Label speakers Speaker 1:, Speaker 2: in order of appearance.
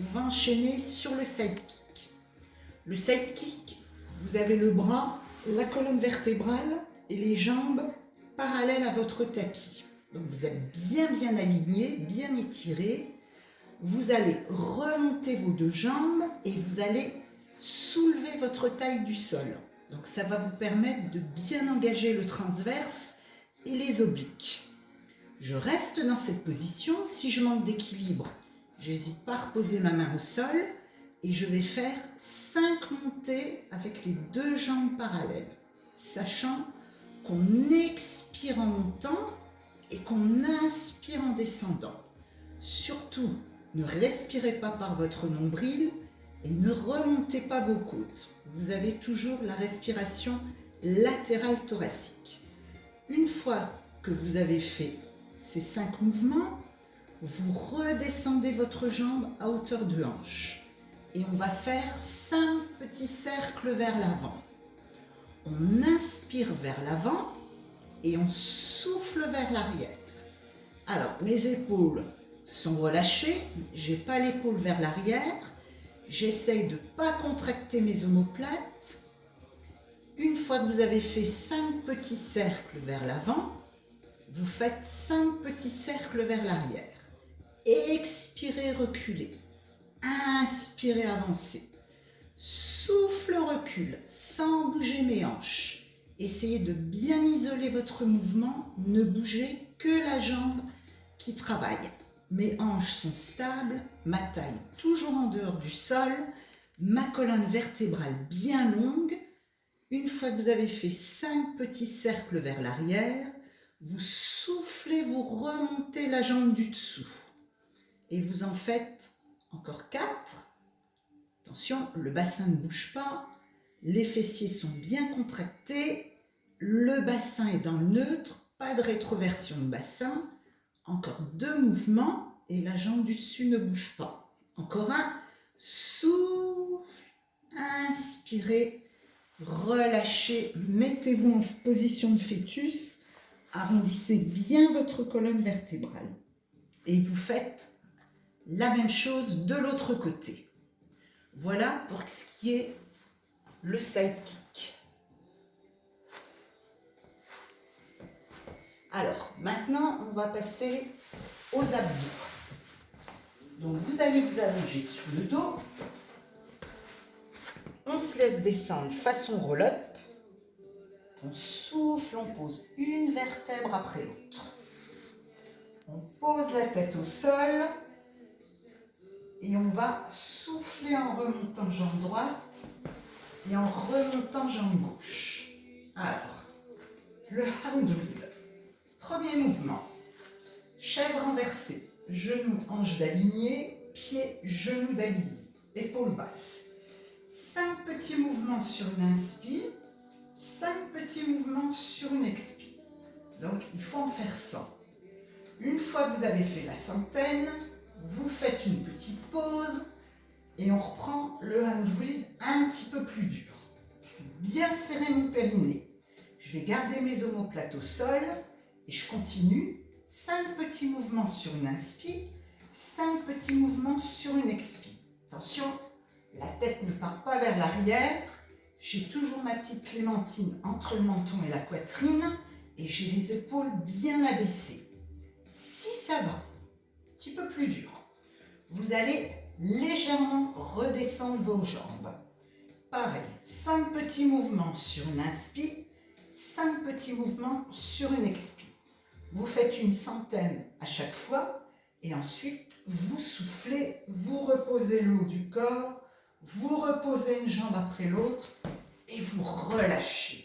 Speaker 1: On va enchaîner sur le sidekick. Le sidekick, vous avez le bras, la colonne vertébrale et les jambes parallèles à votre tapis. Donc vous êtes bien aligné, bien étiré. Vous allez remonter vos deux jambes et vous allez soulever votre taille du sol. Donc ça va vous permettre de bien engager le transverse et les obliques. Je reste dans cette position. Si je manque d'équilibre, j'hésite pas à reposer ma main au sol et je vais faire 5 montées avec les deux jambes parallèles, sachant qu'on expire en montant et qu'on inspire en descendant. Surtout, ne respirez pas par votre nombril et ne remontez pas vos côtes. Vous avez toujours la respiration latérale thoracique. Une fois que vous avez fait ces 5 mouvements, vous redescendez votre jambe à hauteur de hanche et on va faire 5 petits cercles vers l'avant. On inspire vers l'avant et on souffle vers l'arrière. Alors, mes épaules sont relâchées, je n'ai pas l'épaule vers l'arrière, j'essaye de ne pas contracter mes omoplates. Une fois que vous avez fait 5 petits cercles vers l'avant, vous faites 5 petits cercles vers l'arrière. Expirez, reculez. Inspirez, avancez. Souffle, recule, sans bouger mes hanches. Essayez de bien isoler votre mouvement, ne bougez que la jambe qui travaille. Mes hanches sont stables, ma taille toujours en dehors du sol, ma colonne vertébrale bien longue. Une fois que vous avez fait 5 petits cercles vers l'arrière, vous soufflez, vous remontez la jambe du dessous. Et vous en faites encore 4. Attention, le bassin ne bouge pas, les fessiers sont bien contractés, le bassin est dans le neutre, pas de rétroversion de bassin. Encore 2 mouvements et la jambe du dessus ne bouge pas. Encore un, souffle, inspirez, relâchez, mettez-vous en position de fœtus, arrondissez bien votre colonne vertébrale. Et vous faites la même chose de l'autre côté. Voilà pour ce qui est le sidekick. Alors, maintenant, on va passer aux abdos. Donc, vous allez vous allonger sur le dos. On se laisse descendre façon roll-up. On souffle, on pose une vertèbre après l'autre. On pose la tête au sol. Et on va souffler en remontant jambe droite et en remontant jambe gauche. Alors, le handwheel. Premier mouvement, chaise renversée, genoux, hanches d'aligné, pieds, genoux d'aligné, épaules basses. 5 petits mouvements sur une inspire, 5 petits mouvements sur une expire. Donc, il faut en faire 100. Une fois que vous avez fait la centaine, vous faites une petite pause et on reprend le handwheel un petit peu plus dur. Je vais bien serrer mon périnée. Je vais garder mes omoplates au sol. Et je continue, 5 petits mouvements sur une inspire, 5 petits mouvements sur une expire. Attention, la tête ne part pas vers l'arrière. J'ai toujours ma petite clémentine entre le menton et la poitrine et j'ai les épaules bien abaissées. Si ça va, un petit peu plus dur, vous allez légèrement redescendre vos jambes. Pareil, 5 petits mouvements sur une inspire, 5 petits mouvements sur une expire. Vous faites une centaine à chaque fois et ensuite vous soufflez, vous reposez le haut du corps, vous reposez une jambe après l'autre et vous relâchez.